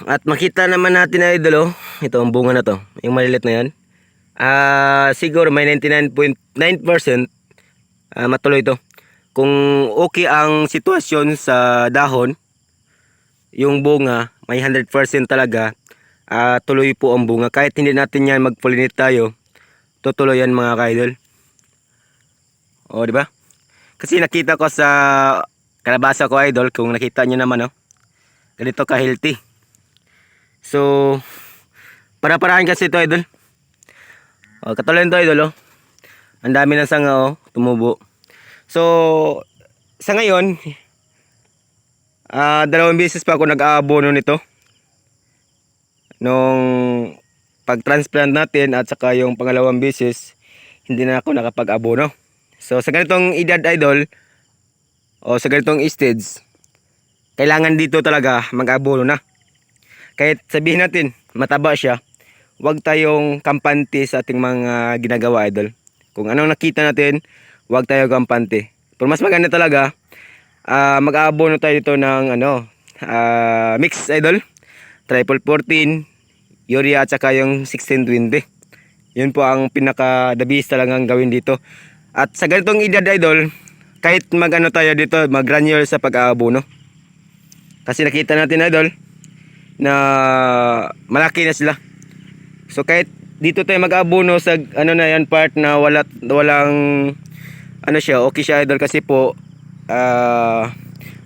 At makita naman natin na idol, oh, ito ang bunga na to, yung malilit na yan. Siguro may 99.9% matuloy to. Kung okay ang sitwasyon sa dahon, yung bunga, may 100% talaga, tuloy po ang bunga. Kahit hindi natin yan mag-pollinate tayo, tutuloy yan mga ka-idol. O, di ba? Kasi nakita ko sa kalabasa ko idol, kung nakita nyo naman, oh, ganito ka-healthy. So, para-parahan kasi ito idol. O, katulad nito idol, oh. Ang dami ng sanga, oh, tumubo. So, sa ngayon, dalawang beses pa ako nag-aabono nito. Nung pag-transplant natin at saka yung pangalawang beses, hindi na ako nakapag-abono. So, sa ganitong edad idol, o sa ganitong stage, kailangan dito talaga mag-abono na. Kahit sabihin natin, mataba siya, huwag tayong kampante sa ating mga ginagawa idol. Kung anong nakita natin, huwag tayo kampante. Pero mas maganda talaga, mag-aabono tayo dito ng mix idol, triple 14, urea at saka yung 1620. Yun po ang pinaka the best talagang gawin dito. At sa ganitong edad idol, kahit mag-ano tayo dito, mag-granule sa pag-aabono. Kasi nakita natin idol na malaki na sila. So kahit dito tayo mag-aabono sa ano na yan part na walang ano siya, okay siya idol, kasi po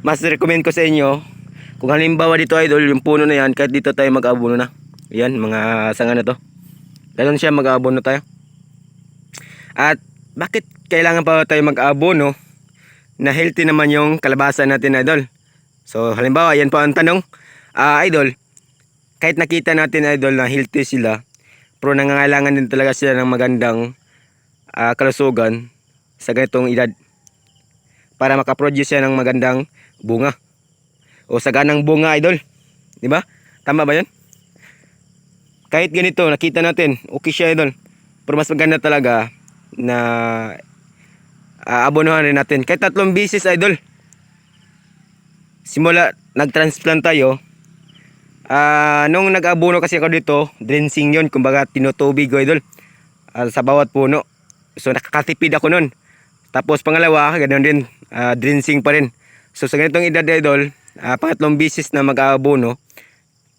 mas recommend ko sa inyo, kung halimbawa dito idol, yung puno na yan, kahit dito tayo mag-aabono na. Yan, mga sanga na to. Ganun siya, mag-aabono tayo. At bakit kailangan pa tayo mag-aabono na healthy naman yung kalabasa natin idol? So halimbawa, yan po ang tanong. Idol, kahit nakita natin idol na healthy sila, pero nangangailangan din talaga sila ng magandang kalusugan sa ganitong edad para makaproduce siya ng magandang bunga o saganang bunga idol, di ba? Tama ba yan? Kahit ganito nakita natin okay siya idol, pero mas maganda talaga na abonohan rin natin kahit 3 beses idol. Simula nag-transplant tayo, nung nag-abono kasi ako dito, drenching yun, kumbaga tinutubig ko idol, sa bawat puno. So nakakatipid ako nun. Tapos pangalawa, ganoon din, drenching pa rin. So sa ganitong edad idol, pangatlong beses na mag-aabono,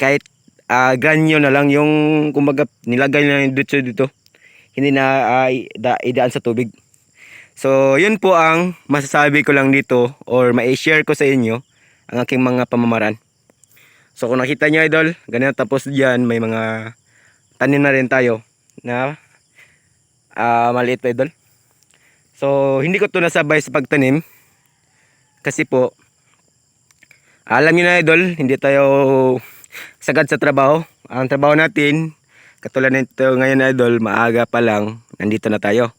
kahit granyo na lang yung kumbaga nilagay na yung dito, hindi na idaan sa tubig. So yun po ang masasabi ko lang dito, or ma-share ko sa inyo ang aking mga pamamaraan. So kung nakita nyo idol, ganyan, tapos dyan may mga tanim na rin tayo na maliit pa idol. So hindi ko to nasabay sa pagtanim kasi po alam nyo na idol, hindi tayo sagad sa trabaho. Ang trabaho natin, katulad nito ngayon idol, maaga pa lang nandito na tayo,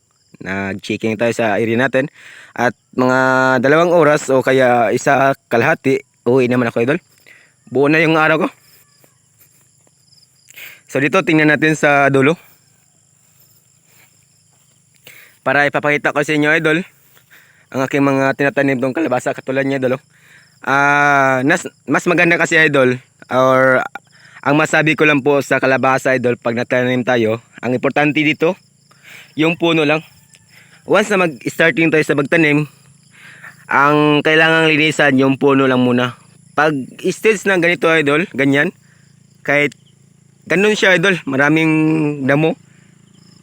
nag-checking tayo sa area natin, at mga 2 oras o kaya 1 kalahati uwi naman ako idol. Buo na yung araw ko. So dito tingnan natin sa dulo para ipapakita ko sa inyo idol ang aking mga tinatanim tong kalabasa katulad niya idol. Mas maganda kasi idol, or ang masabi ko lang po sa kalabasa idol, pag natanim tayo, ang importante dito yung puno lang. Once na mag-starting tayo sa pagtanim, ang kailangang linisan yung puno lang muna. Pag stage na ganito idol, ganyan, kahit ganun siya idol, maraming damo,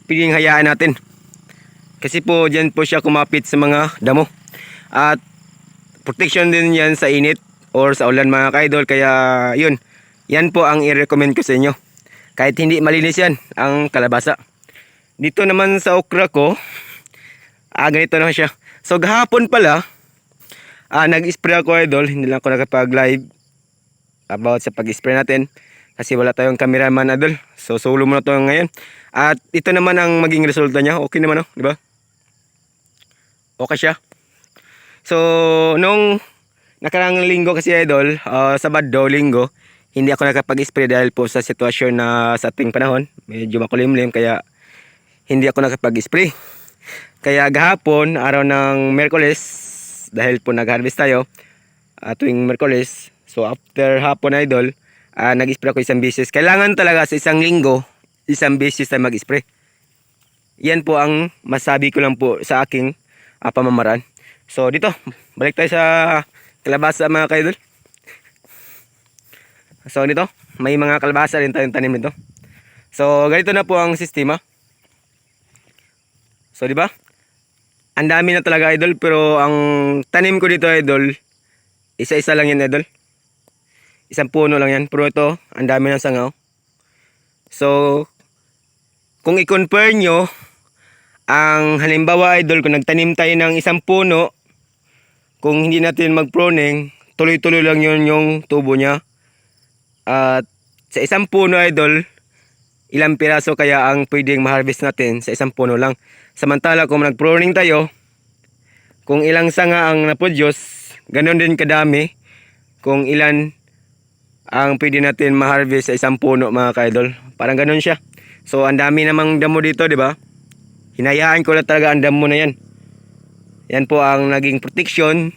piling hayaan natin. Kasi po dyan po siya kumapit sa mga damo. At protection din yan sa init or sa ulan mga ka-idol. Kaya yun, yan po ang i-recommend ko sa inyo. Kahit hindi malinis yan ang kalabasa. Dito naman sa okra ko, ganito na siya. So gahapon pala, nag-spray ako idol. Hindi lang ako nakapag-live about sa pag-spray natin kasi wala tayong cameraman idol. So solo muna to ngayon. At ito naman ang maging resulta niya. Okay naman, oh, di ba? Okay siya. So nung nakarang linggo kasi idol, Sabado, Linggo, hindi ako nakapag-spray dahil po sa sitwasyon na sa ating panahon, medyo makulimlim, kaya hindi ako nakapag-spray. Kaya gahapon, araw ng Miyerkules, dahil po nag-harvest tayo tuwing Miyerkules, so after hapon idol, nag-spray ako isang beses. Kailangan talaga sa isang linggo, isang beses tayo mag-spray. Yan po ang masabi ko lang po sa aking pamamaraan. So dito, balik tayo sa kalabasa mga kaidol. So dito, may mga kalabasa rin tayong tanim nito. So ganito na po ang sistema. So di ba? Ang dami na talaga idol, pero ang tanim ko dito idol, isa-isa lang yan idol. Isang puno lang yan, pero ito, ang dami ng sangaw. So kung i-compare nyo, ang halimbawa idol, kung nagtanim tayo ng isang puno, kung hindi natin mag-pruning, tuloy-tuloy lang yun yung tubo niya. At sa isang puno idol, ilang piraso kaya ang pwedeng ma-harvest natin sa isang puno lang. Samantala kung nag-pruning tayo, kung ilang sanga ang na-produce, ganoon din kadami kung ilan ang pwede natin ma-harvest sa isang puno mga kaidol. Parang ganoon siya. So ang dami namang damo dito, di ba? Hinayaan ko na talaga ang damo na yan. Yan po ang naging protection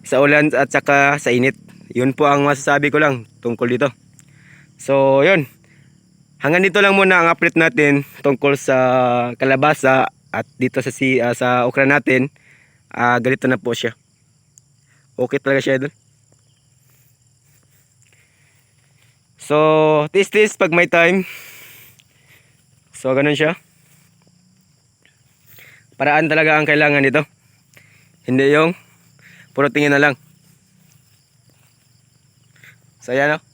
sa ulan at saka sa init. Yun po ang masasabi ko lang tungkol dito. So yun. Hanggang dito lang muna ang update natin tungkol sa kalabasa at dito sa okra natin. Ganito na po siya. Okay talaga siya idol. So tis pag may time. So ganun siya. Paraan talaga ang kailangan dito. Hindi yung puro tingin na lang. So yan o.